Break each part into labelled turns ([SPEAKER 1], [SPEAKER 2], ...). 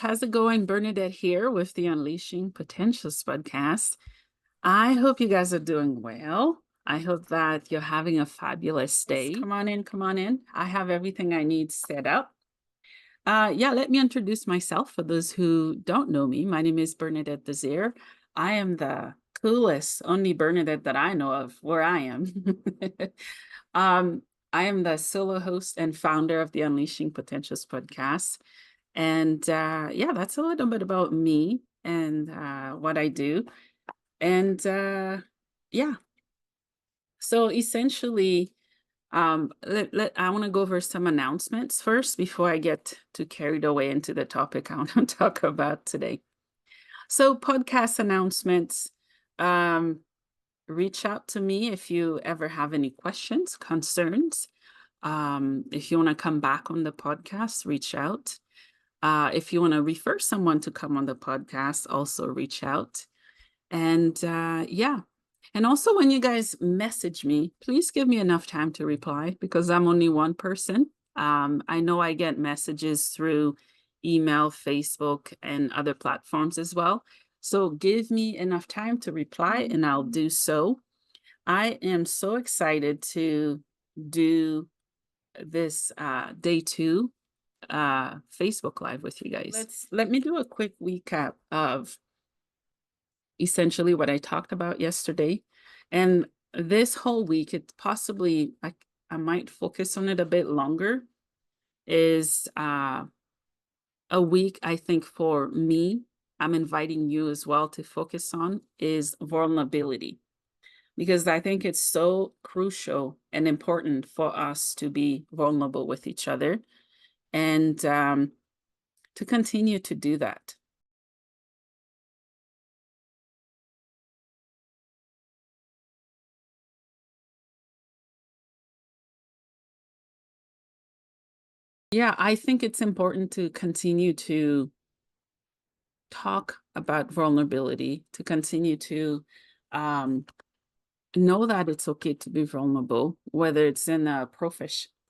[SPEAKER 1] How's it going? Bernadette here with the Unleashing Potentials podcast. I hope you guys are doing well. I hope that you're having a fabulous day. Come on in, come on in. I have everything I need set up. Let me introduce myself for those who don't know me. My name is Bernadette Desir. I am the coolest, only Bernadette that I know of where I am. um, I am the solo host and founder of the Unleashing Potentials podcast. And that's a little bit about me and what I do. And yeah, so essentially, I want to go over some announcements first before I get too carried away into the topic I want to talk about today. So, podcast announcements. Um, Reach out to me if you ever have any questions, concerns. If you want to come back on the podcast, reach out. If you want to refer someone to come on the podcast, also reach out. And and also when you guys message me, please give me enough time to reply because I'm only one person. I know I get messages through email, Facebook, and other platforms as well. So give me enough time to reply and I'll do so. I am so excited to do this day 2 Facebook Live with you guys. Let me do a quick recap of essentially what I talked about yesterday. And this whole week, it possibly, I might focus on it a bit longer, is a week, I think, for me, I'm inviting you as well to focus on is vulnerability. Because I think it's so crucial and important for us to be vulnerable with each other and to continue to do that. Yeah, I think it's important to continue to talk about vulnerability, to continue to um, know that it's okay to be vulnerable, whether it's in a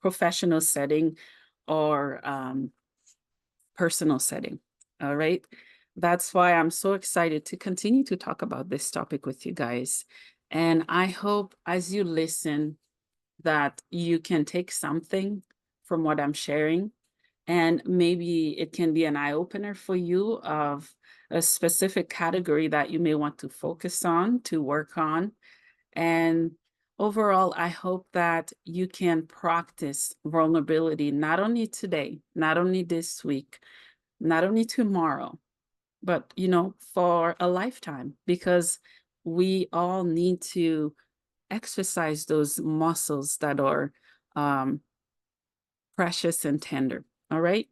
[SPEAKER 1] professional setting or personal setting. All right. That's why I'm so excited to continue to talk about this topic with you guys. And I hope as you listen that you can take something from what I'm sharing and maybe it can be an eye opener for you of a specific category that you may want to focus on, to work on. And overall, I hope that you can practice vulnerability, not only today, not only this week, not only tomorrow, but, for a lifetime, because we all need to exercise those muscles that are um, precious and tender. All right.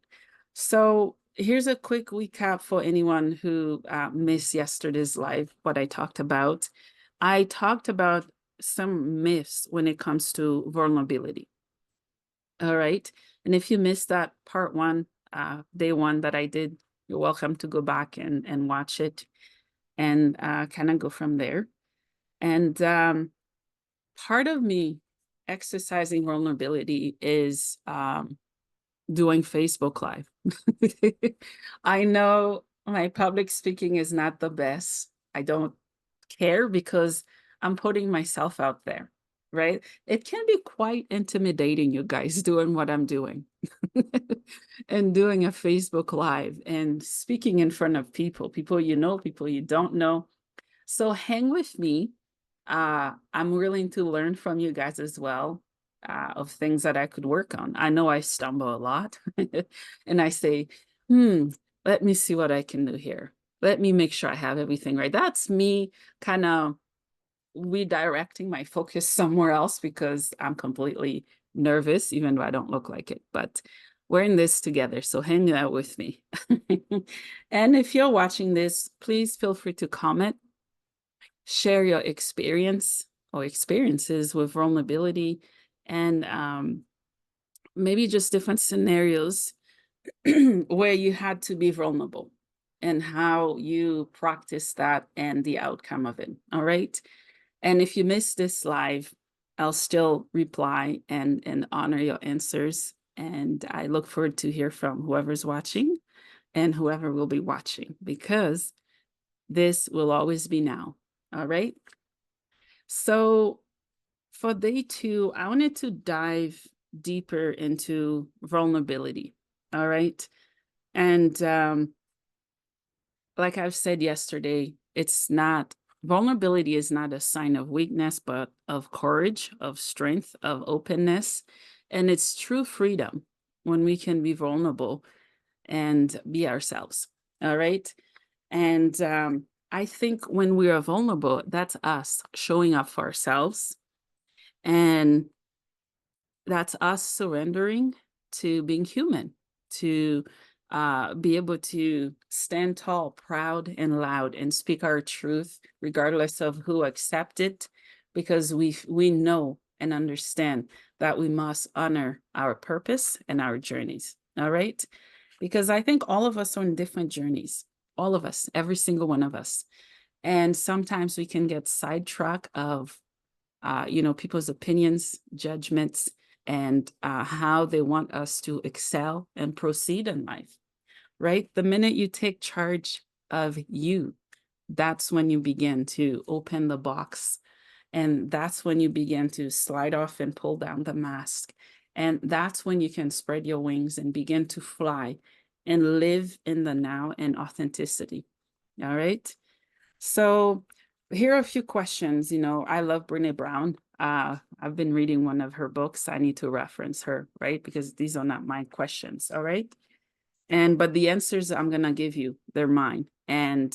[SPEAKER 1] So here's a quick recap for anyone who missed yesterday's live, what I talked about. I talked about some myths when it comes to vulnerability. All right. And if you missed that part 1, day 1 that I did, you're welcome to go back and watch it and kind of go from there. And part of me exercising vulnerability is doing Facebook Live. I know my public speaking is not the best. I don't care because I'm putting myself out there, right? It can be quite intimidating, you guys, doing what I'm doing and doing a Facebook Live and speaking in front of people you know, people you don't know. So hang with me. I'm willing to learn from you guys as well of things that I could work on. I know I stumble a lot and I say, let me see what I can do here. Let me make sure I have everything right. That's me kind of redirecting my focus somewhere else because I'm completely nervous, even though I don't look like it. But we're in this together, so hang out with me. And if you're watching this, please feel free to comment, share your experience or experiences with vulnerability, and maybe just different scenarios where you had to be vulnerable and how you practice that and the outcome of it. All right. And if you missed this live, I'll still reply and honor your answers. And I look forward to hear from whoever's watching. and whoever will be watching, because this will always be now. All right. So for day 2, I wanted to dive deeper into vulnerability. All right. And like I've said yesterday, vulnerability is not a sign of weakness, but of courage, of strength, of openness. And it's true freedom when we can be vulnerable and be ourselves. All right. And I think when we are vulnerable, that's us showing up for ourselves. And that's us surrendering to being human, to be able to stand tall, proud, and loud, and speak our truth, regardless of who accept it, because we know and understand that we must honor our purpose and our journeys. All right, because I think all of us are on different journeys. All of us, every single one of us, and sometimes we can get sidetracked of people's opinions, judgments, and how they want us to excel and proceed in life, right? The minute you take charge of you, that's when you begin to open the box. And that's when you begin to slide off and pull down the mask. And that's when you can spread your wings and begin to fly and live in the now and authenticity. All right. So here are a few questions. I love Brene Brown. I've been reading one of her books. I need to reference her, right? Because these are not my questions, all right? But the answers I'm gonna give you, they're mine. And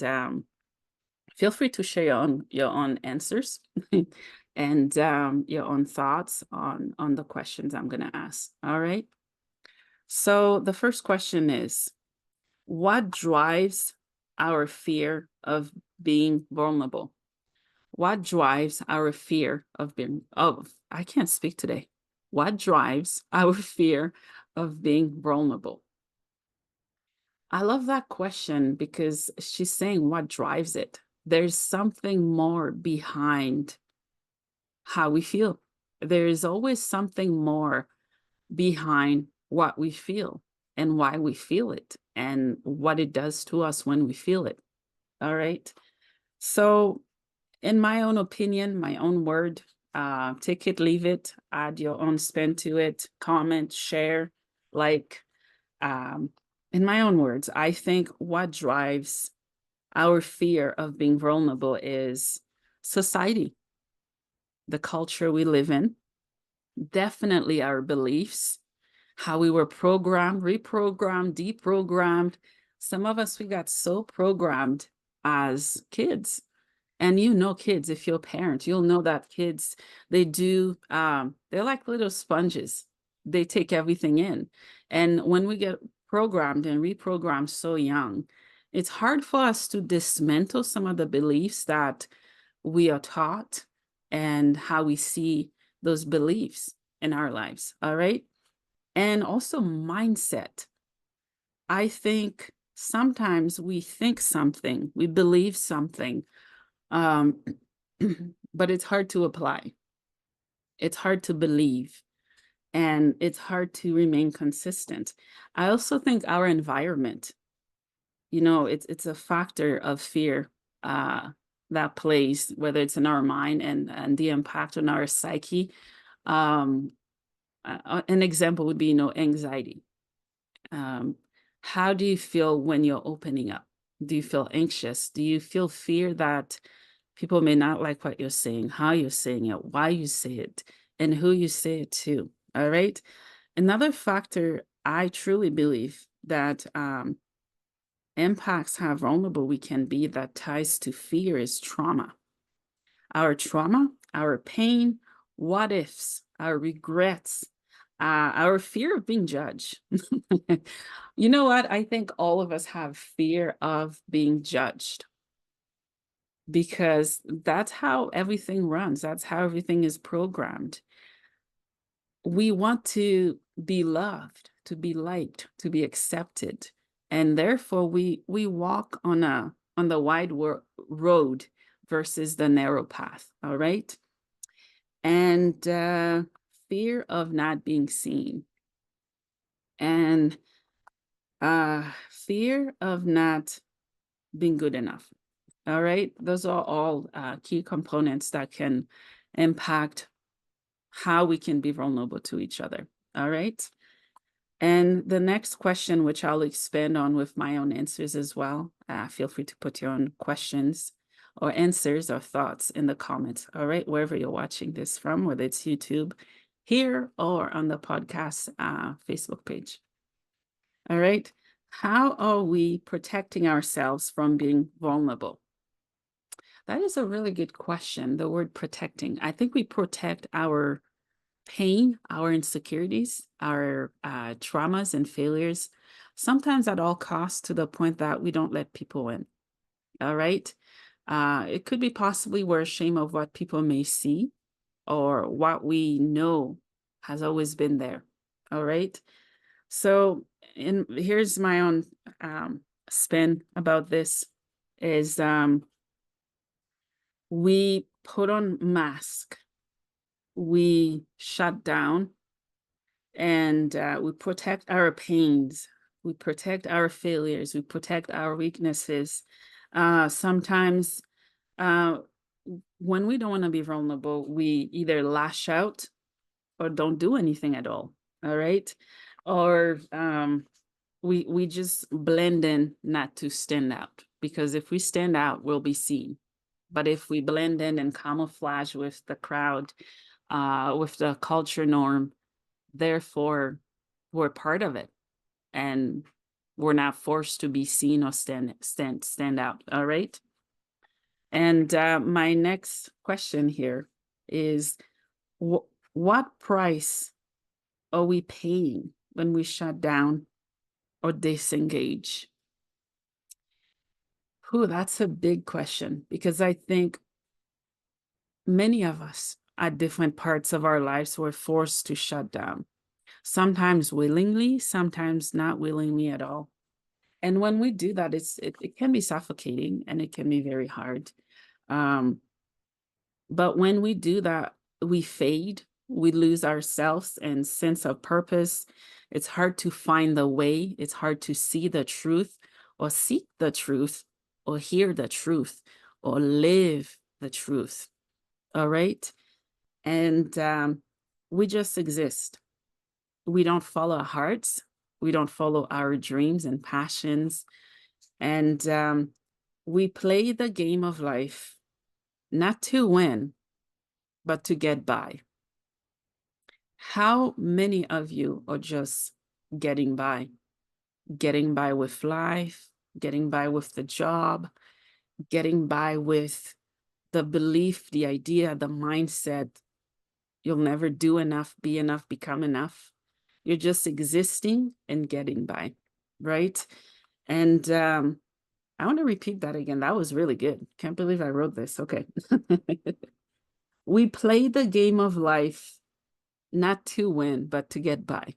[SPEAKER 1] feel free to share your own answers and your own thoughts on the questions I'm gonna ask. All right. So the first question is, what drives our fear of being vulnerable? What drives our fear I can't speak today. What drives our fear of being vulnerable? I love that question because she's saying what drives it. There's something more behind how we feel. There is always something more behind what we feel and why we feel it and what it does to us when we feel it. All right. So, in my own opinion, my own word, take it, leave it, add your own spin to it, comment, share, like, um, in my own words, I think what drives our fear of being vulnerable is society, the culture we live in, definitely our beliefs, how we were programmed, reprogrammed, deprogrammed. Some of us, we got so programmed as kids. And kids, if you're a parent, you'll know that kids, they're like little sponges. They take everything in. And when we get programmed and reprogrammed so young, it's hard for us to dismantle some of the beliefs that we are taught and how we see those beliefs in our lives. All right. And also mindset. I think sometimes we think something, we believe something, um, but it's hard to apply. It's hard to believe, and it's hard to remain consistent. I also think our environment, it's a factor of fear that plays, whether it's in our mind and the impact on our psyche. Um, an example would be, anxiety. Um, how do you feel when you're opening up? Do you feel anxious? Do you feel fear that people may not like what you're saying, how you're saying it, why you say it, and who you say it to? All right. Another factor I truly believe that impacts how vulnerable we can be that ties to fear is trauma. Our trauma, our pain, what ifs, our regrets, our fear of being judged. You know what? I think all of us have fear of being judged because that's how everything runs. That's how everything is programmed. We want to be loved, to be liked, to be accepted. And therefore we walk on the wide road versus the narrow path. All right. And fear of not being seen. And Fear of not being good enough. All right. Those are all key components that can impact how we can be vulnerable to each other. All right. And the next question, which I'll expand on with my own answers as well, feel free to put your own questions or answers or thoughts in the comments. All right. Wherever you're watching this from, whether it's YouTube, here, or on the podcast Facebook page. All right. How are we protecting ourselves from being vulnerable? That is a really good question. The word protecting. I think we protect our pain, our insecurities, our traumas and failures, sometimes at all costs to the point that we don't let people in. All right. It could be possibly we're ashamed of what people may see or what we know has always been there. All right. So, here's my own spin about this is we put on mask, we shut down, and we protect our pains, we protect our failures, we protect our weaknesses. Sometimes uh, when we don't want to be vulnerable, we either lash out or don't do anything at all right? Or we just blend in not to stand out, because if we stand out, we'll be seen. But if we blend in and camouflage with the crowd, with the culture norm, therefore we're part of it, and we're not forced to be seen or stand out. All right. And my next question here is, what price are we paying when we shut down or disengage? Whew, that's a big question, because I think many of us at different parts of our lives were forced to shut down, sometimes willingly, sometimes not willingly at all. And when we do that, it can be suffocating and it can be very hard. Um, but when we do that, we fade, we lose ourselves and sense of purpose. It's hard to find the way. It's hard to see the truth or seek the truth or hear the truth or live the truth. All right. And we just exist. We don't follow our hearts. We don't follow our dreams and passions. And we play the game of life not to win, but to get by. How many of you are just getting by? Getting by with life, getting by with the job, getting by with the belief, the idea, the mindset, you'll never do enough, be enough, become enough. You're just existing and getting by, right? And I want to repeat that again. That was really good. Can't believe I wrote this. Okay. We play the game of life not to win, but to get by.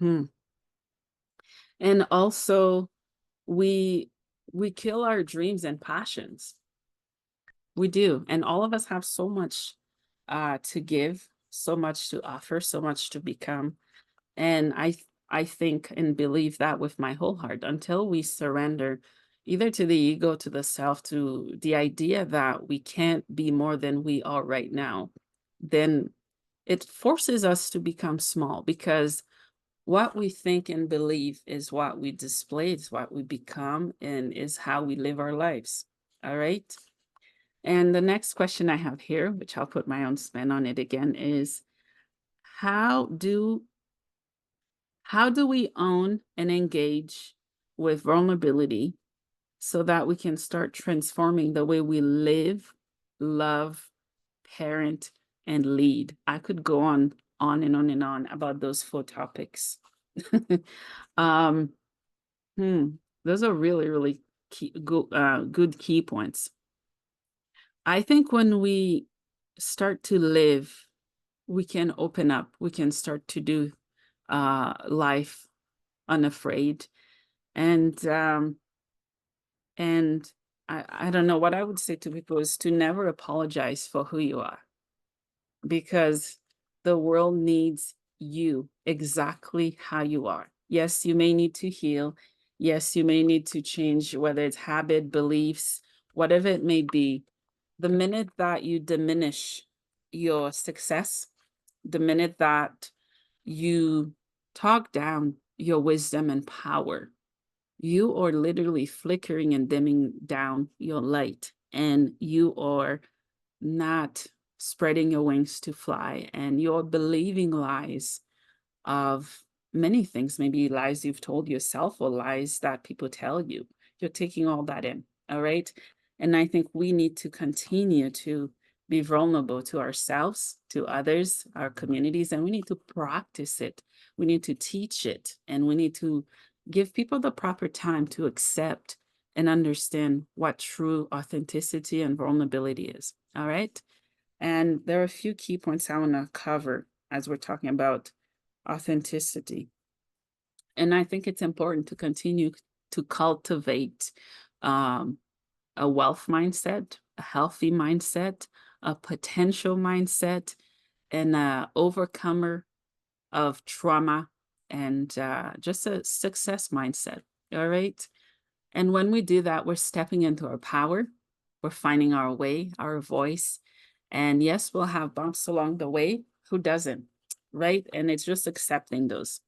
[SPEAKER 1] And also, we we kill our dreams and passions. We do. And all of us have so much to give, so much to offer, so much to become. And I think and believe that with my whole heart, until we surrender either to the ego, to the self, to the idea that we can't be more than we are right now, then it forces us to become small, because what we think and believe is what we display, is what we become, and is how we live our lives. All right. And the next question I have here, which I'll put my own spin on it again, is how do we own and engage with vulnerability so that we can start transforming the way we live, love, parent, and lead? I could go on and on and on about those 4 topics. um, those are really, really good key points. I think when we start to live, we can open up, we can start to do life unafraid. And I don't know, what I would say to people is to never apologize for who you are, because the world needs you exactly how you are. Yes, you may need to heal. Yes, you may need to change, whether it's habit, beliefs, whatever it may be. The minute that you diminish your success, the minute that you talk down your wisdom and power, you are literally flickering and dimming down your light, and you are not spreading your wings to fly, and you're believing lies of many things, maybe lies you've told yourself or lies that people tell you. You're taking all that in. All right. And I think we need to continue to be vulnerable to ourselves, to others, our communities, and we need to practice it. We need to teach it, and we need to give people the proper time to accept and understand what true authenticity and vulnerability is. All right. And there are a few key points I want to cover as we're talking about authenticity. And I think it's important to continue to cultivate um, a wealth mindset, a healthy mindset, a potential mindset, and a overcomer of trauma, and just a success mindset. All right. And when we do that, we're stepping into our power. We're finding our way, our voice. And yes, we'll have bumps along the way. Who doesn't? Right. And it's just accepting those.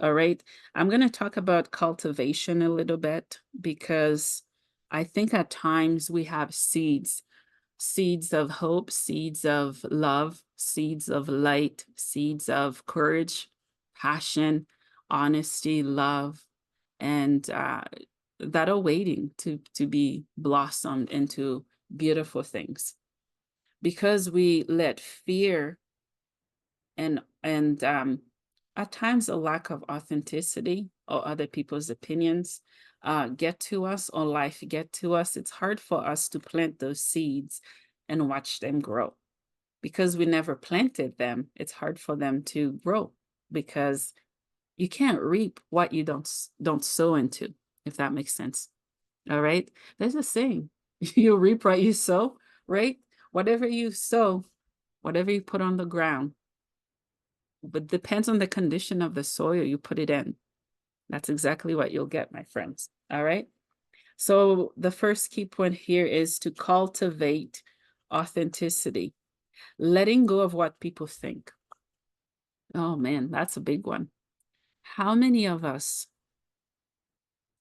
[SPEAKER 1] All right. I'm going to talk about cultivation a little bit because I think at times we have seeds of hope, seeds of love, seeds of light, seeds of courage, passion, honesty, love, and that are waiting to be blossomed into beautiful things. Because we let fear and at times a lack of authenticity or other people's opinions get to us, or life get to us, it's hard for us to plant those seeds and watch them grow. Because we never planted them, it's hard for them to grow, because you can't reap what you don't sow into, if that makes sense. All right. There's a saying, you reap what you sow, right? Whatever you sow, whatever you put on the ground, but depends on the condition of the soil you put it in. That's exactly what you'll get, my friends. All right. So the first key point here is to cultivate authenticity, letting go of what people think. Oh man, that's a big one. How many of us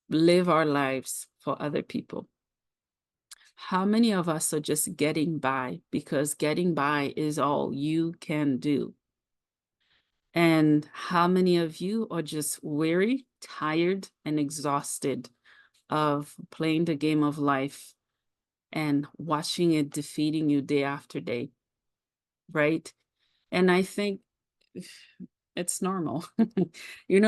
[SPEAKER 1] live our lives for other people? How many of us are just getting by because getting by is all you can do? And how many of you are just weary, tired, and exhausted of playing the game of life and watching it defeating you day after day, right? And I think it's normal,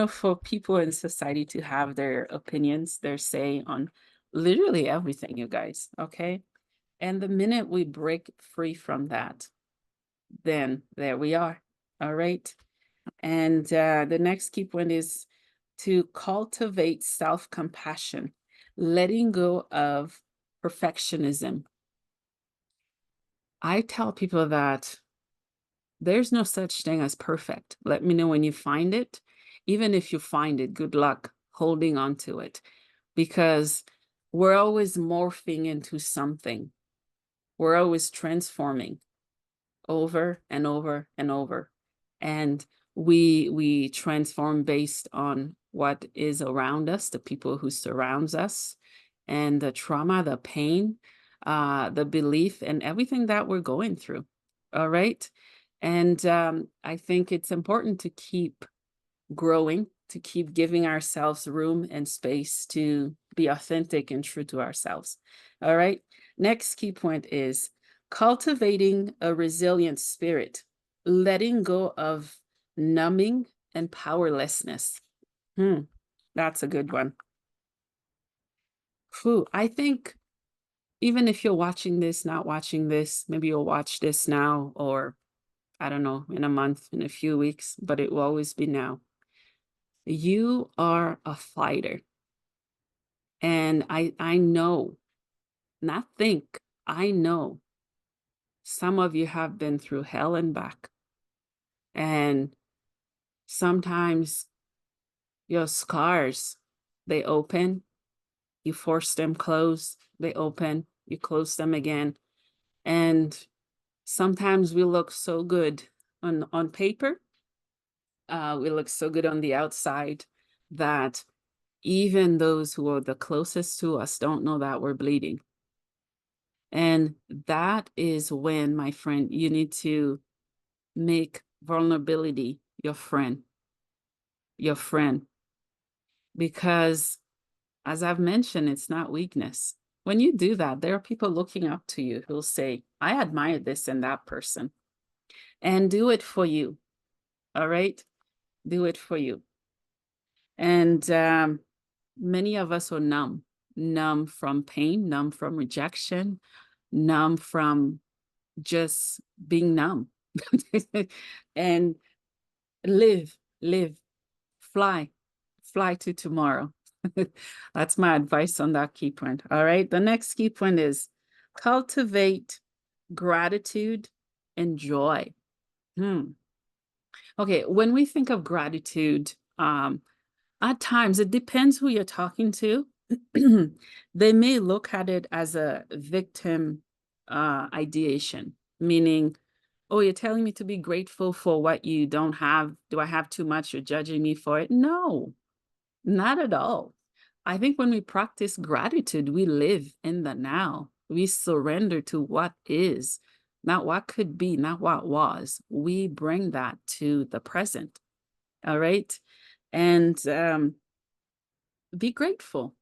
[SPEAKER 1] for people in society to have their opinions, their say on literally everything, you guys, okay? And the minute we break free from that, then there we are, all right? And the next key point is to cultivate self-compassion, letting go of perfectionism. I tell people that there's no such thing as perfect. Let me know when you find it. Even if you find it, good luck holding on to it, because we're always morphing into something. We're always transforming over and over and over. And we transform based on what is around us, the people who surrounds us, and the trauma, the pain, the belief, and everything that we're going through. All right. And I think it's important to keep growing, to keep giving ourselves room and space to be authentic and true to ourselves. All right. Next key point is cultivating a resilient spirit, letting go of numbing and powerlessness. That's a good one. Whew, I think even if you're watching this, not watching this, maybe you'll watch this now, or I don't know, in a month, in a few weeks, but it will always be now. You are a fighter. And I know, not think, I know some of you have been through hell and back. And sometimes Your scars, they open, you force them closed, they open, you close them again. And sometimes we look so good on paper, we look so good on the outside that even those who are the closest to us don't know that we're bleeding. And that is when, my friend, you need to make vulnerability your friend, because as I've mentioned, it's not weakness. When you do that, there are people looking up to you who'll say, I admire this in that person, and do it for you. All right? Do it for you. And many of us are numb from pain, numb from rejection, numb from just being numb. And live, fly, fly to tomorrow. That's my advice on that key point. All right. The next key point is cultivate gratitude and joy. Okay. When we think of gratitude, at times it depends who you're talking to. They may look at it as a victim ideation, meaning, oh, you're telling me to be grateful for what you don't have. Do I have too much? You're judging me for it. No, not at all. I think when we practice gratitude, we live in the now. We surrender to what is, not what could be, not what was. We bring that to the present. All right. And be grateful.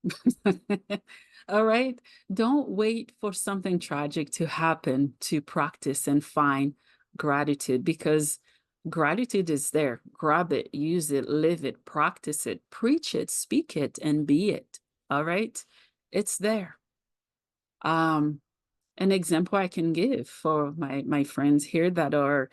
[SPEAKER 1] All right. Don't wait for something tragic to happen to practice and find gratitude, because gratitude is there. Grab it, use it, live it, practice it, preach it, speak it, and be it. All right. It's there. Um, an example I can give for my friends here that are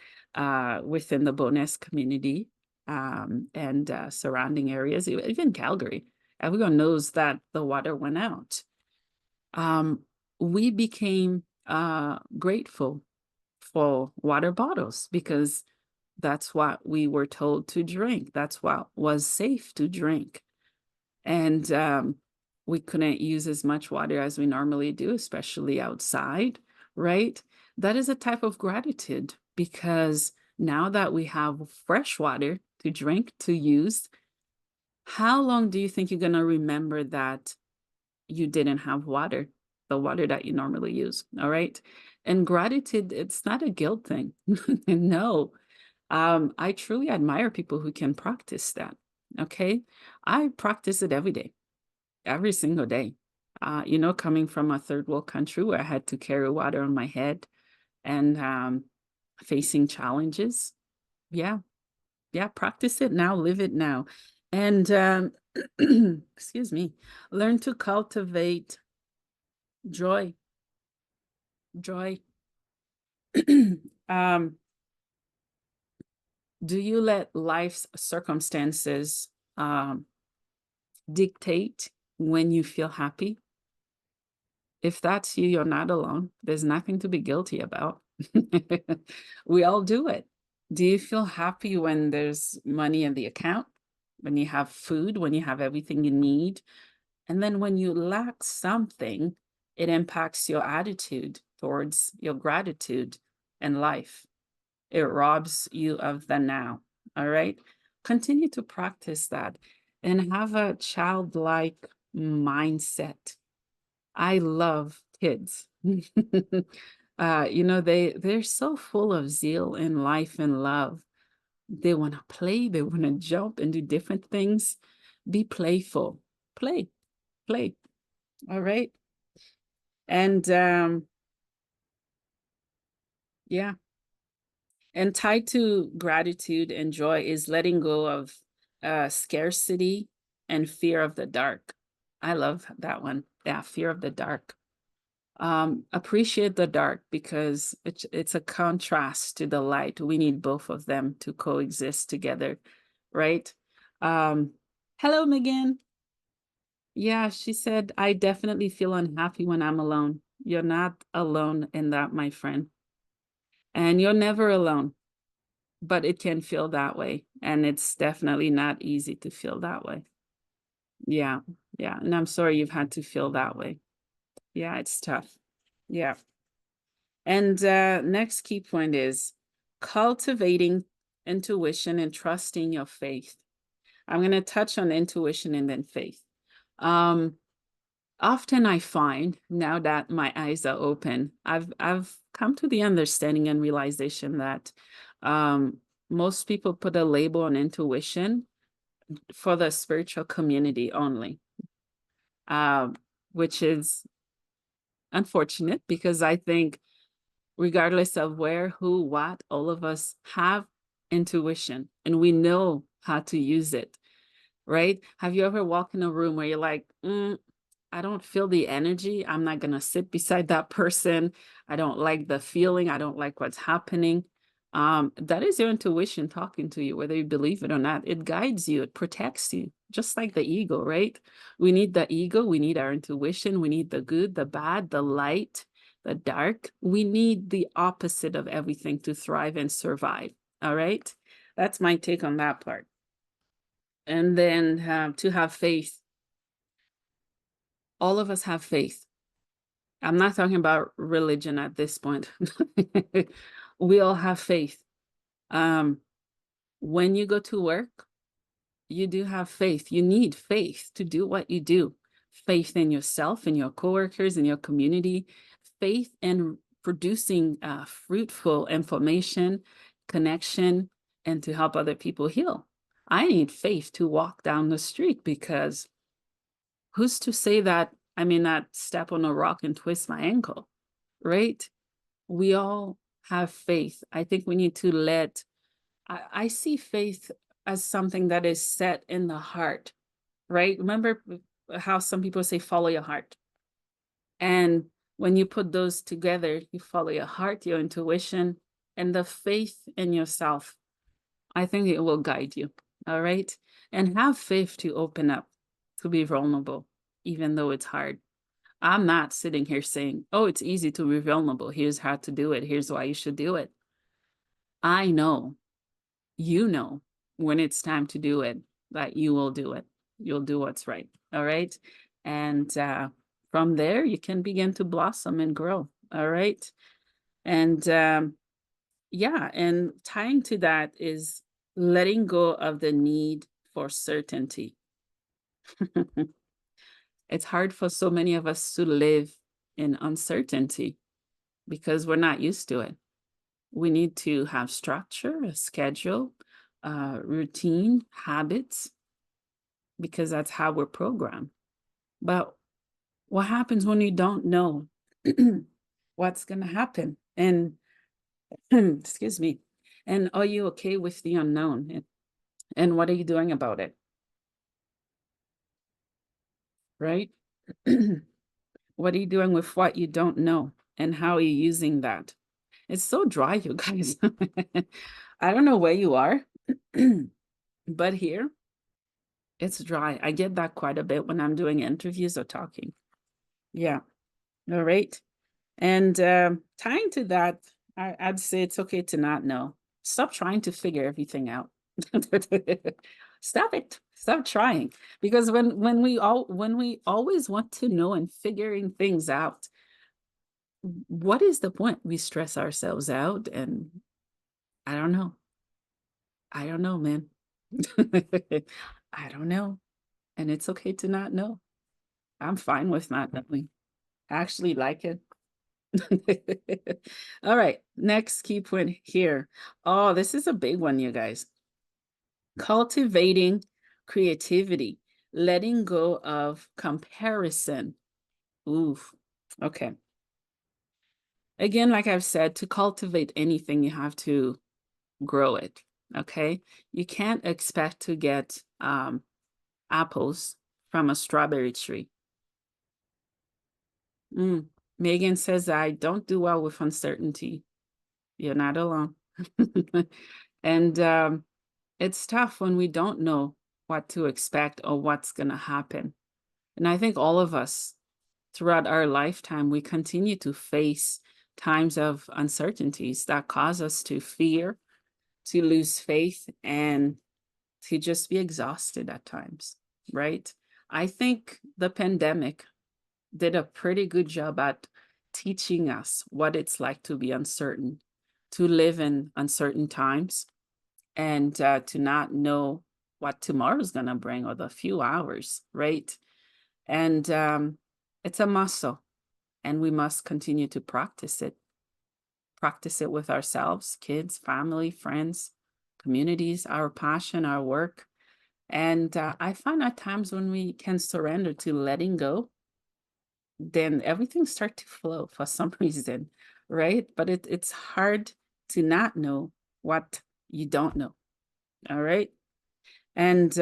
[SPEAKER 1] within the Bowness community and surrounding areas, even Calgary. Everyone knows that the water went out. We became grateful for water bottles because that's what we were told to drink. That's what was safe to drink. And we couldn't use as much water as we normally do, especially outside, right? That is a type of gratitude, because now that we have fresh water to drink, to use, how long do you think you're going to remember that you didn't have water, the water that you normally use? All right. And gratitude, it's not a guilt thing. No. I truly admire people who can practice that. Okay. I practice it every day, every single day. Coming from a third world country where I had to carry water on my head and facing challenges. Yeah. Yeah. Practice it now, live it now. And excuse me, learn to cultivate joy. Joy. um, do you let life's circumstances dictate when you feel happy? If that's you, you're not alone. There's nothing to be guilty about. We all do it. Do you feel happy when there's money in the account, when you have food, when you have everything you need? And then when you lack something, it impacts your attitude towards your gratitude and life. It robs you of the now. All right. Continue to practice that and have a childlike mindset. I love kids. They're so full of zeal and life and love. They want to play, they want to jump and do different things. Be playful. Play, play. All right. And yeah. And tied to gratitude and joy is letting go of scarcity and fear of the dark. I love that one. Yeah, fear of the dark. Appreciate the dark because it's a contrast to the light. We need both of them to coexist together, right? Um, Hello, Megan. Yeah, she said, I definitely feel unhappy when I'm alone. You're not alone in that, my friend. And you're never alone. but it can feel that way, and it's definitely not easy to feel that way. Yeah, yeah, and I'm sorry you've had to feel that way. Yeah, it's tough. Yeah. And next key point is cultivating intuition and trusting your faith. I'm going to touch on intuition and then faith. Um, Often I find now that my eyes are open, I've come to the understanding and realization that um, most people put a label on intuition for the spiritual community only, um, which is unfortunate because I think regardless of where, who, what, all of us have intuition and we know how to use it, right? Have you ever walked in a room where you're like, I don't feel the energy. I'm not going to sit beside that person. I don't like the feeling. I don't like what's happening. That is your intuition talking to you, whether you believe it or not. It guides you, it protects you, just like the ego, right? We need the ego, we need our intuition, we need the good, the bad, the light, the dark. We need the opposite of everything to thrive and survive. All right. That's my take on that part. And then to have faith. All of us have faith. I'm not talking about religion at this point. We all have faith. Um, when you go to work, you do have faith. You need faith to do what you do. Faith in yourself, in your coworkers, in your community. Faith in producing fruitful information, connection, and to help other people heal. I need faith to walk down the street because who's to say that I may not step on a rock and twist my ankle, right? We all have faith. I think we need to I see faith as something that is set in the heart, right? Remember how some people say, follow your heart. And when you put those together, you follow your heart, your intuition, and the faith in yourself. I think it will guide you. All right. And have faith to open up, to be vulnerable, even though it's hard. I'm not sitting here saying, oh, it's easy to be vulnerable. Here's how to do it. Here's why you should do it. I know, you know, when it's time to do it, that you will do it. You'll do what's right. All right. And from there, you can begin to blossom and grow. All right. And yeah, and tying to that is letting go of the need for certainty. It's hard for so many of us to live in uncertainty because we're not used to it. We need to have structure, a schedule, routine, habits, because that's how we're programmed. But what happens when you don't know what's going to happen? And excuse me. And are you okay with the unknown? And what are you doing about it? Right? What are you doing with what you don't know? And how are you using that? It's so dry, you guys. I don't know where you are, but here it's dry. I get that quite a bit when I'm doing interviews or talking. Yeah. All right. And tying to that, I'd say it's okay to not know. Stop trying to figure everything out. Stop it. Stop trying. Because when we always want to know and figuring things out, what is the point? We stress ourselves out and I don't know. I don't know, man. I don't know. And it's okay to not know. I'm fine with not knowing. I actually like it. All right, next key point here. Oh, this is a big one, you guys. Cultivating creativity, letting go of comparison. Oof. Okay. Again, like I've said, to cultivate anything, you have to grow it. Okay. You can't expect to get apples from a strawberry tree. Megan says, I don't do well with uncertainty. You're not alone. And it's tough when we don't know what to expect or what's going to happen. And I think all of us throughout our lifetime, we continue to face times of uncertainties that cause us to fear, to lose faith, and to just be exhausted at times, right? I think the pandemic did a pretty good job at teaching us what it's like to be uncertain, to live in uncertain times, and to not know what tomorrow's going to bring, or the few hours, right? And it's a muscle, and we must continue to practice it with ourselves, kids, family, friends, communities, our passion, our work. And I find at times when we can surrender to letting go, then everything starts to flow for some reason, right? But it's hard to not know what you don't know. All right. And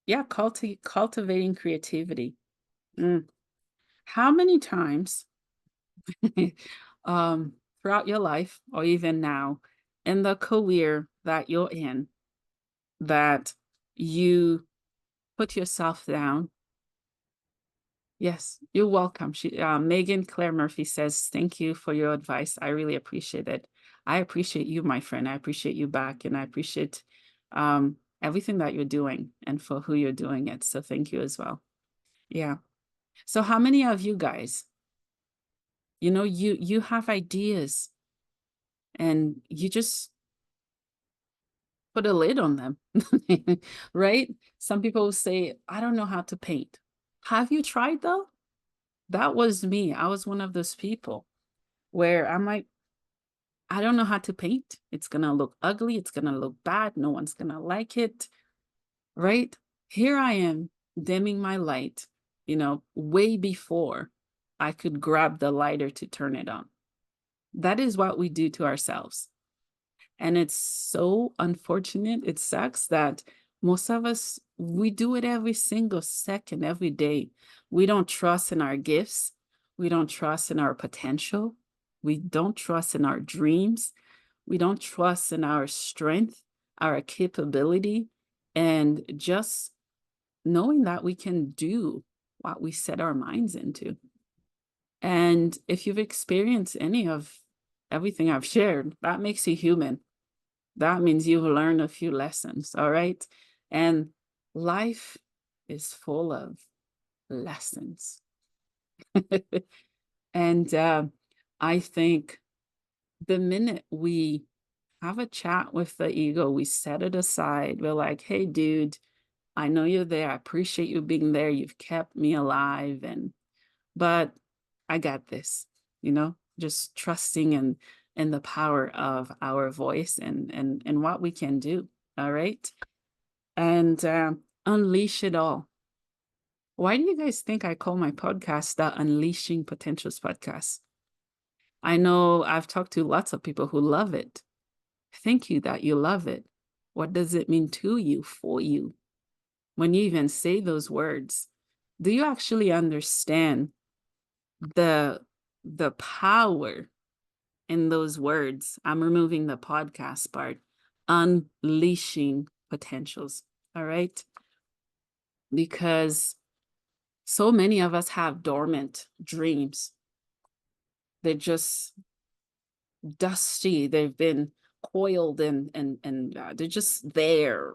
[SPEAKER 1] yeah, cultivating creativity. Mm. How many times um, throughout your life, or even now, in the career that you're in, that you put yourself down? Yes, you're welcome. Megan Claire Murphy says, "Thank you for your advice. I really appreciate it. I appreciate you, my friend. I appreciate you back, and I appreciate everything that you're doing and for who you're doing it. So thank you as well." Yeah. So how many of you guys, you have ideas, and you just put a lid on them, right? Some people will say, "I don't know how to paint." Have you tried though? That was me. I was one of those people where I'm like, I don't know how to paint. It's going to look ugly. It's going to look bad. No one's going to like it, right? Here I am dimming my light, way before I could grab the lighter to turn it on. That is what we do to ourselves. And it's so unfortunate. It sucks that most of us, we do it every single second, every day. We don't trust in our gifts. We don't trust in our potential. We don't trust in our dreams. We don't trust in our strength, our capability, and just knowing that we can do what we set our minds into. And if you've experienced any of everything I've shared, that makes you human. That means you've learned a few lessons, all right? And life is full of lessons. And I think the minute we have a chat with the ego, we set it aside. We're like, "Hey, dude, I know you're there. I appreciate you being there. You've kept me alive, but I got this." Just trusting in the power of our voice, and what we can do. All right, and unleash it all. Why do you guys think I call my podcast the Unleashing Potentials podcast? I know I've talked to lots of people who love it. Thank you that you love it. What does it mean to you, for you? When you even say those words, do you actually understand the the power in those words? I'm removing the podcast part. Unleashing potentials. All right? Because so many of us have dormant dreams. They're just dusty. They've been coiled, and they're just there.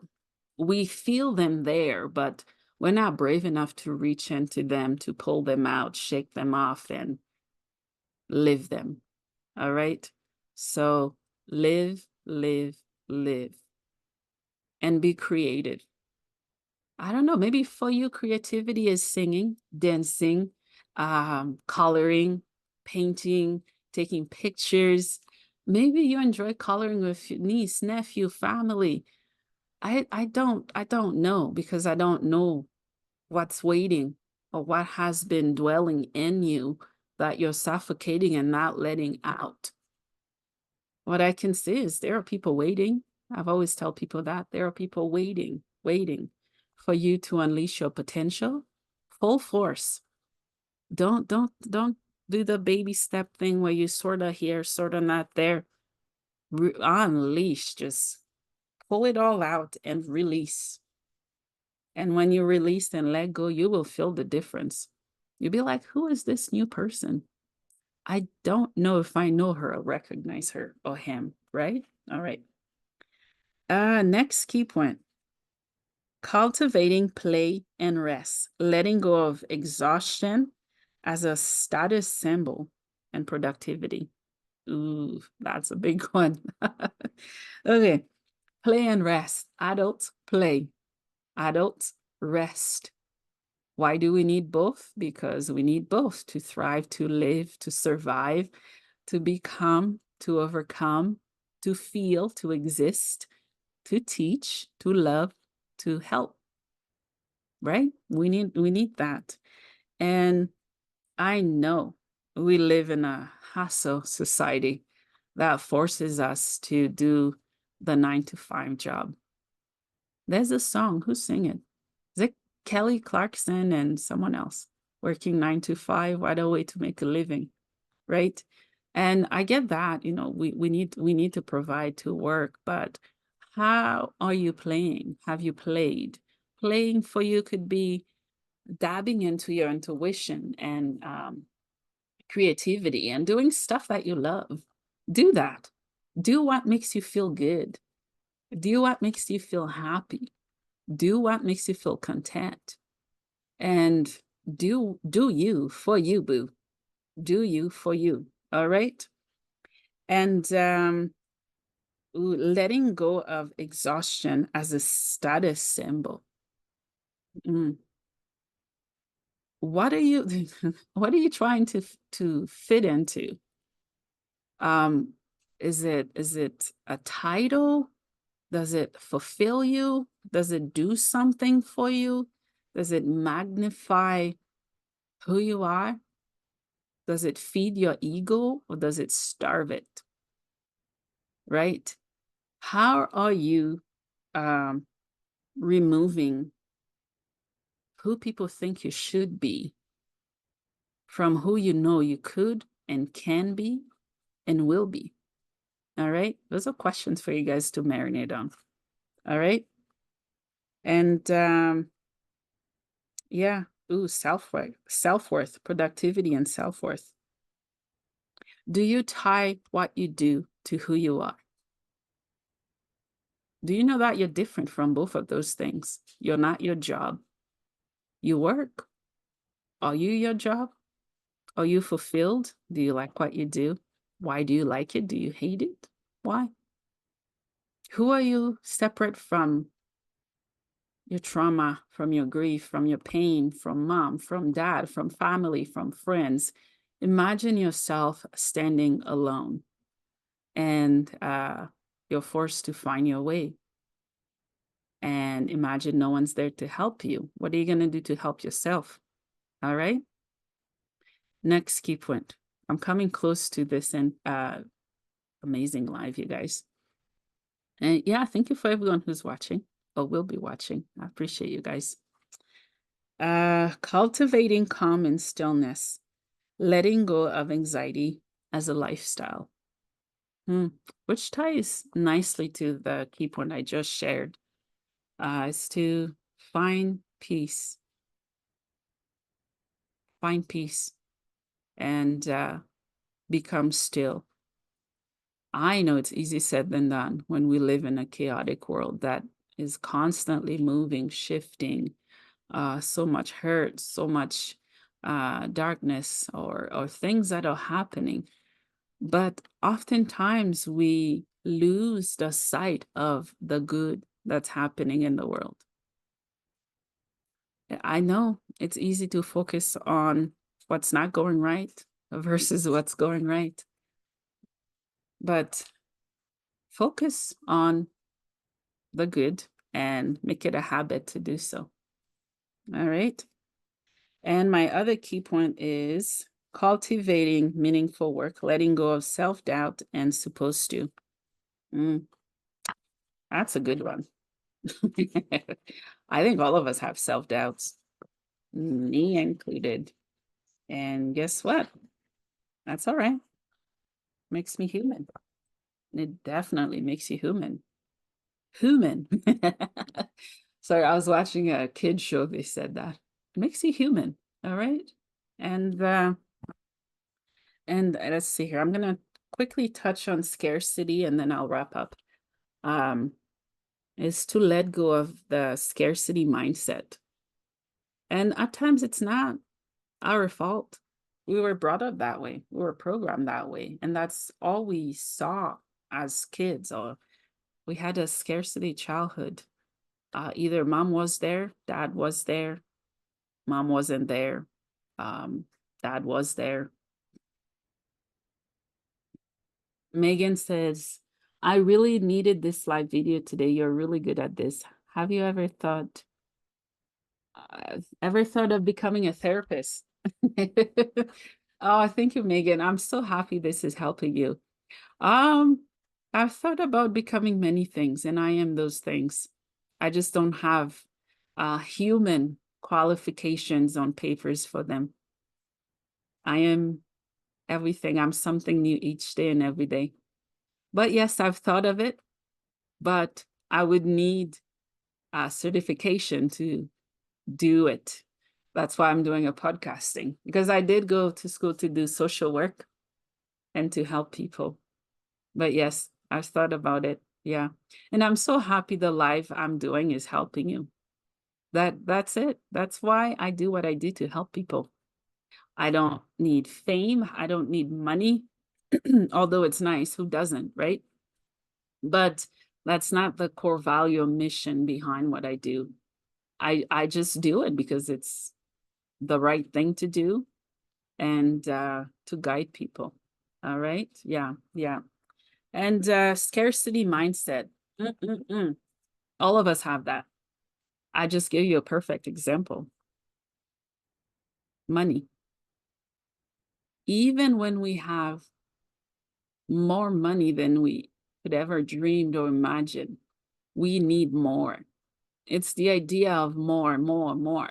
[SPEAKER 1] We feel them there, but we're not brave enough to reach into them, to pull them out, shake them off, and live them. All right? So live, live, live, and be creative. I don't know, maybe for you, creativity is singing, dancing, coloring, painting, taking pictures. Maybe you enjoy coloring with your niece, nephew, family. I don't know, because I don't know what's waiting, or what has been dwelling in you that you're suffocating and not letting out. What I can say is there are people waiting. I've always tell people that there are people waiting for you to unleash your potential full force. Don't do the baby step thing where you sort of here, sort of not there. Unleash, just pull it all out and release. And when you release and let go, you will feel the difference. You'll be like, "Who is this new person? I don't know if I know her or recognize her or him," right? All right. Next key point, cultivating play and rest, letting go of exhaustion as a status symbol and productivity. Ooh, that's a big one. Okay, play and rest. Adults play, adults rest. Why do we need both? Because we need both to thrive, to live, to survive, to become, to overcome, to feel, to exist, to teach, to love, to help, right? We need that. And I know we live in a hustle society that forces us to do the 9 to 5 job. There's a song, who's singing? Is it Kelly Clarkson and someone else? Working 9 to 5, what a way to make a living, right? And I get that, we need to provide to work, but how are you playing? Have you played? Playing for you could be dabbing into your intuition and creativity and doing stuff that you love. Do that. Do what makes you feel good. Do what makes you feel happy. Do what makes you feel content. And do you for you, boo. Do you for you. All right. And letting go of exhaustion as a status symbol. Mm. What are you what are you trying to fit into? Um, is it a title? Does it fulfill you? Does it do something for you? Does it magnify who you are? Does it feed your ego or does it starve it? Right? How are you um, removing who people think you should be from who you know you could and can be and will be? All right. Those are questions for you guys to marinate on. All right. And yeah. Ooh, self-worth, productivity and self-worth. Do you tie what you do to who you are? Do you know that you're different from both of those things? You're not your job. You work. Are you your job? Are you fulfilled? Do you like what you do? Why do you like it? Do you hate it? Why? Who are you separate from your trauma, from your grief, from your pain, from mom, from dad, from family, from friends? Imagine yourself standing alone and you're forced to find your way. And imagine no one's there to help you. What are you going to do to help yourself? All right. Next key point. I'm coming close to this and amazing live, you guys. And yeah, thank you for everyone who's watching or will be watching. I appreciate you guys. Cultivating calm and stillness, letting go of anxiety as a lifestyle. Which ties nicely to the key point I just shared, is to find peace. Find peace and become still. I know it's easy said than done when we live in a chaotic world that is constantly moving, shifting, so much hurt, so much darkness, or things that are happening. But oftentimes we lose the sight of the good that's happening in the world. I know it's easy to focus on what's not going right versus what's going right. But focus on the good and make it a habit to do so. All right. And my other key point is cultivating meaningful work, letting go of self-doubt and supposed to. That's a good one. I think all of us have self-doubts, me included. And guess what? That's all right. Makes me human. It definitely makes you human. Human. Sorry, I was watching a kid show. They said that it makes you human. All right. And let's see here. I'm gonna quickly touch on scarcity and then I'll wrap up. Um, is to let go of the scarcity mindset. And at times it's not our fault. We were brought up that way. We were programmed that way. And that's all we saw as kids, or we had a scarcity childhood. Either mom was there, dad was there, mom wasn't there, um, dad was there. Megan says, I really needed this live video today. You're really good at this. Have you ever thought of becoming a therapist? Oh, thank you, Megan. I'm so happy this is helping you. Um, I've thought about becoming many things, and I am those things. I just don't have human qualifications on papers for them. I am everything. I'm something new each day and every day. But yes, I've thought of it, but I would need a certification to do it. That's why I'm doing a podcasting, because I did go to school to do social work and to help people. But yes, I've thought about it. Yeah. And I'm so happy the live I'm doing is helping you. That's it. That's why I do what I do, to help people. I don't need fame. I don't need money. Although it's nice, who doesn't, right? But that's not the core value or mission behind what I do. I just do it because it's the right thing to do, and to guide people. All right. Yeah. Yeah. And scarcity mindset. Mm-mm-mm. All of us have that. I just gave you a perfect example. Money. Even when we have more money than we could ever dreamed or imagine, we need more. It's the idea of more, more, more.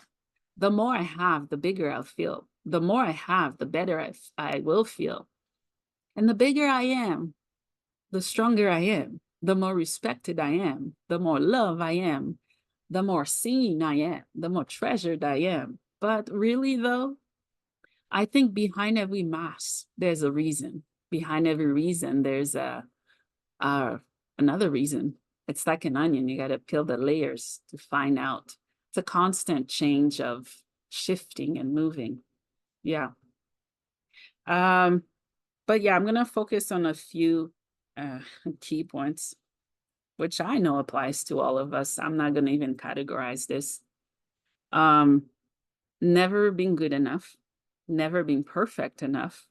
[SPEAKER 1] The more I have, the bigger I'll feel. The more I have, the better I will feel. And the bigger I am, the stronger I am, the more respected I am, the more love I am, the more seen I am, the more treasured I am. But really, though, I think behind every mask, there's a reason. Behind every reason, there's uh, another reason. It's like an onion. You got to peel the layers to find out. It's a constant change of shifting and moving. Yeah. Um, but yeah, I'm going to focus on a few uh, key points, which I know applies to all of us. I'm not going to even categorize this. Um, never being good enough, never being perfect enough,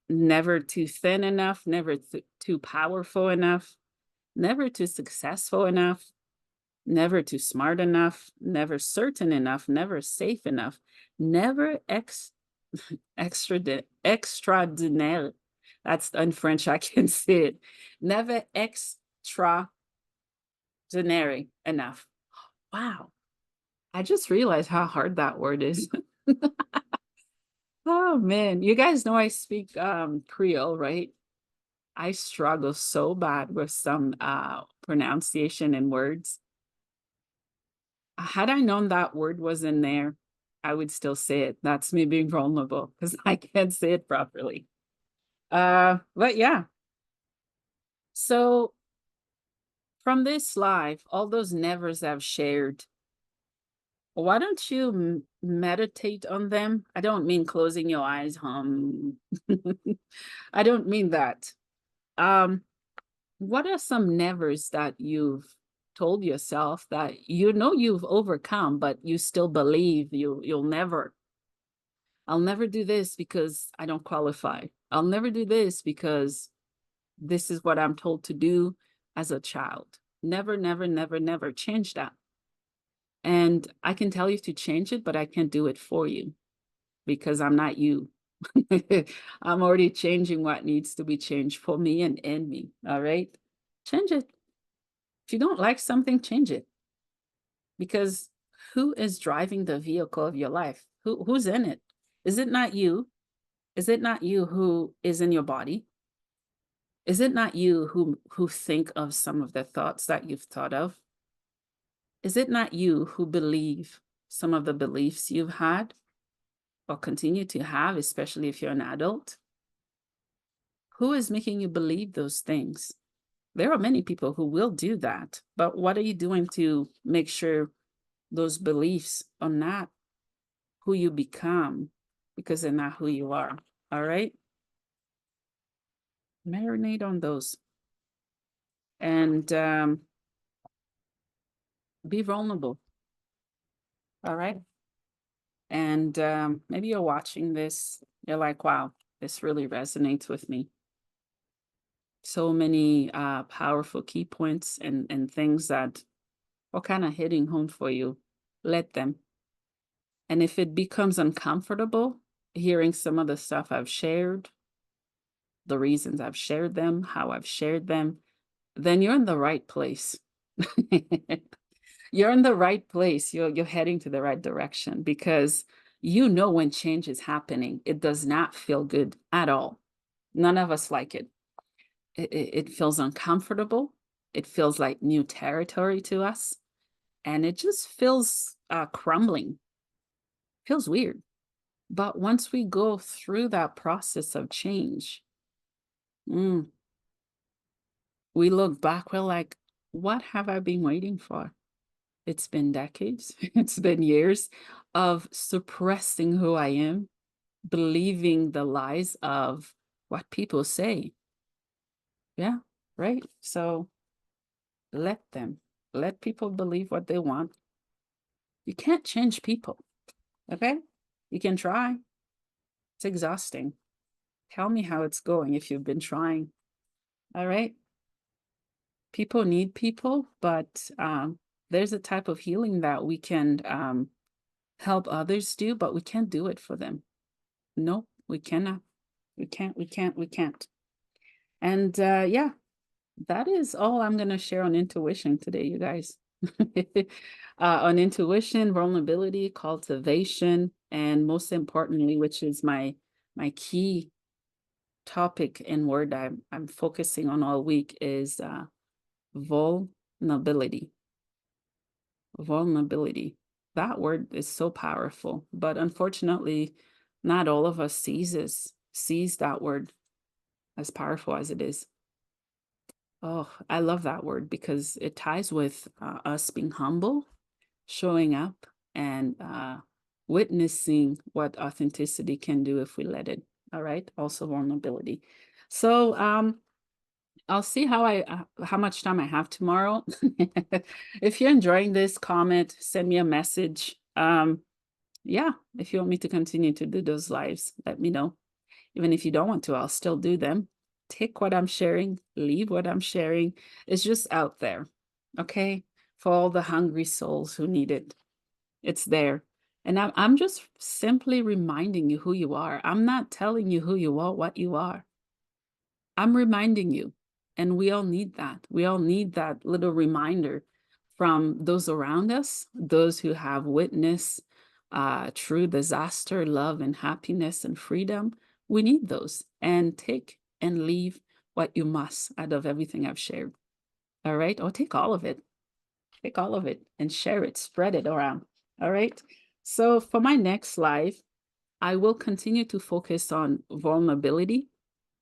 [SPEAKER 1] never too thin enough, never too powerful enough, never too successful enough, never too smart enough, never certain enough, never safe enough, never extraordinaire. That's in French, I can say it. Never extraordinary enough. Wow. I just realized how hard that word is. Oh man, you guys know I speak Creole, right? I struggle so bad with some pronunciation and words. Had I known that word was in there, I would still say it. That's me being vulnerable because I can't say it properly. But yeah. So from this live, all those nevers I've shared, why don't you meditate on them? I don't mean closing your eyes, I don't mean that. Um, what are some nevers that you've told yourself that you know you've overcome, but you still believe you'll never? I'll never do this because I don't qualify. I'll never do this because this is what I'm told to do as a child. Never, never, never, never change that. And I can tell you to change it, but I can't do it for you because I'm not you. I'm already changing what needs to be changed for me and in me. All right. Change it. If you don't like something, change it. Because who is driving the vehicle of your life? Who's in it? Is it not you? Is it not you who is in your body? Is it not you who think of some of the thoughts that you've thought of? Is it not you who believe some of the beliefs you've had or continue to have, especially if you're an adult? Who is making you believe those things? There are many people who will do that, but what are you doing to make sure those beliefs are not who you become because they're not who you are? All right. Marinate on those and be vulnerable. All right. And maybe you're watching this, you're like, wow, this really resonates with me. So many powerful key points and things that are kind of hitting home for you. Let them. And if it becomes uncomfortable, hearing some of the stuff I've shared, the reasons I've shared them, how I've shared them, then you're in the right place. You're in the right place. You're heading to the right direction because you know when change is happening, it does not feel good at all. None of us like it. It feels uncomfortable. It feels like new territory to us, and it just feels crumbling. Feels weird. But once we go through that process of change, mm, we look back, we're like, what have I been waiting for? It's been decades, it's been years of suppressing who I am, believing the lies of what people say. Yeah, right. So let them, let people believe what they want. You can't change people, okay? You can try. It's exhausting. Tell me how it's going if you've been trying. All right. People need people, but there's a type of healing that we can help others do, but we can't do it for them. No, we cannot. We can't. And yeah, that is all I'm going to share on intuition today, you guys. On intuition, vulnerability, cultivation, and most importantly, which is my key topic and word I'm focusing on all week, is vulnerability. Vulnerability. That word is so powerful, but unfortunately, not all of us sees that word as powerful as it is. Oh, I love that word because it ties with us being humble, showing up, and witnessing what authenticity can do if we let it. All right. Also vulnerability. So I'll see how much time I have tomorrow. If you're enjoying this, comment, send me a message. Yeah, if you want me to continue to do those lives, let me know. Even if you don't want to, I'll still do them. Take what I'm sharing, leave what I'm sharing. It's just out there, okay? For all the hungry souls who need it. It's there. And I'm just simply reminding you who you are. I'm not telling you who you are, what you are. I'm reminding you. And we all need that. We all need that little reminder from those around us, those who have witnessed true disaster, love, and happiness and freedom. We need those. And take and leave what you must out of everything I've shared. All right? Or take all of it. Take all of it and share it, spread it around. All right? So for my next live, I will continue to focus on vulnerability,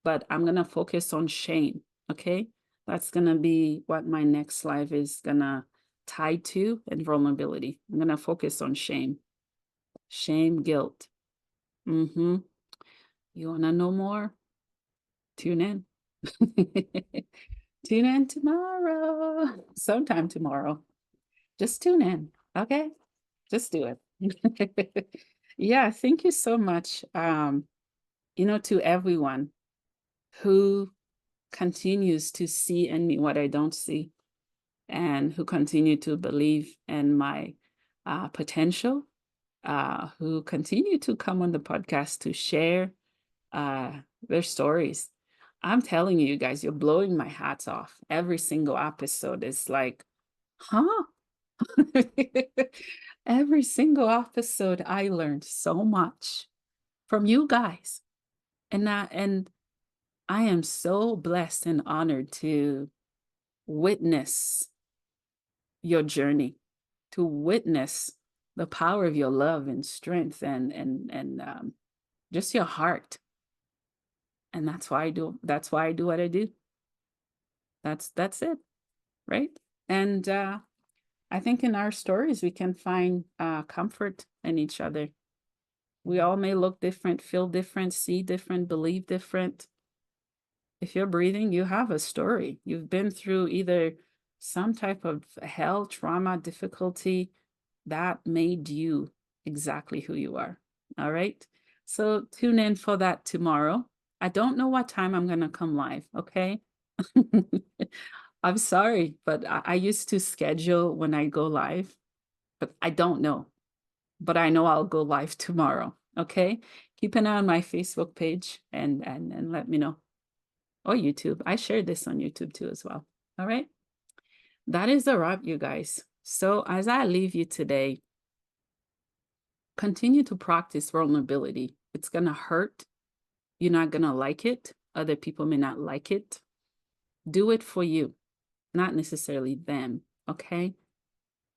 [SPEAKER 1] but I'm going to focus on shame. Okay. That's going to be what my next live is going to tie to, and vulnerability. I'm going to focus on shame, guilt. Mm-hmm. You want to know more? Tune in. Tune in tomorrow, sometime tomorrow. Just tune in. Okay. Just do it. Yeah. Thank you so much. To everyone who continues to see in me what I don't see, and who continue to believe in my potential, who continue to come on the podcast to share their stories. I'm telling you guys, you're blowing my hats off. Every single episode is like, huh? Every single episode, I learned so much from you guys. And I am so blessed and honored to witness your journey, to witness the power of your love and strength and just your heart. And that's why I do what I do. That's it, right? And I think in our stories we can find comfort in each other. We all may look different, feel different, see different, believe different. If you're breathing, you have a story. You've been through either some type of hell, trauma, difficulty that made you exactly who you are. All right. So tune in for that tomorrow. I don't know what time I'm going to come live. Okay. I'm sorry, but I used to schedule when I go live, but I don't know. But I know I'll go live tomorrow. Okay. Keep an eye on my Facebook page and let me know. Or YouTube. I shared this on YouTube too as well. All right. That is a wrap, you guys. So as I leave you today, continue to practice vulnerability. It's going to hurt. You're not going to like it. Other people may not like it. Do it for you, not necessarily them. Okay.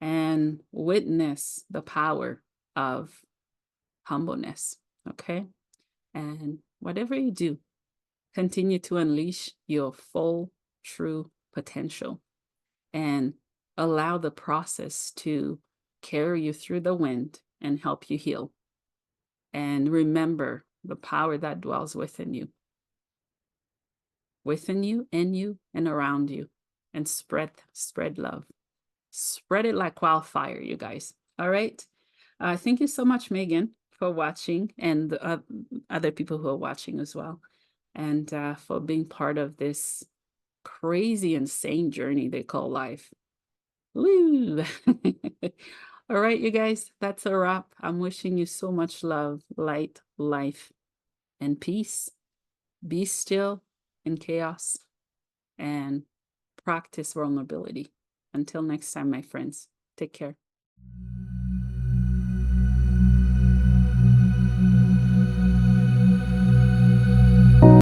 [SPEAKER 1] And witness the power of humbleness. Okay. And whatever you do, continue to unleash your full, true potential and allow the process to carry you through the wind and help you heal. And remember the power that dwells within you, in you, and around you. And spread love. Spread it like wildfire, you guys. All right. Thank you so much, Megan, for watching, and the other people who are watching as well, and for being part of this crazy, insane journey they call life. Woo! All right, you guys, that's a wrap. I'm wishing you so much love, light, life, and peace. Be still in chaos and practice vulnerability. Until next time, my friends, take care.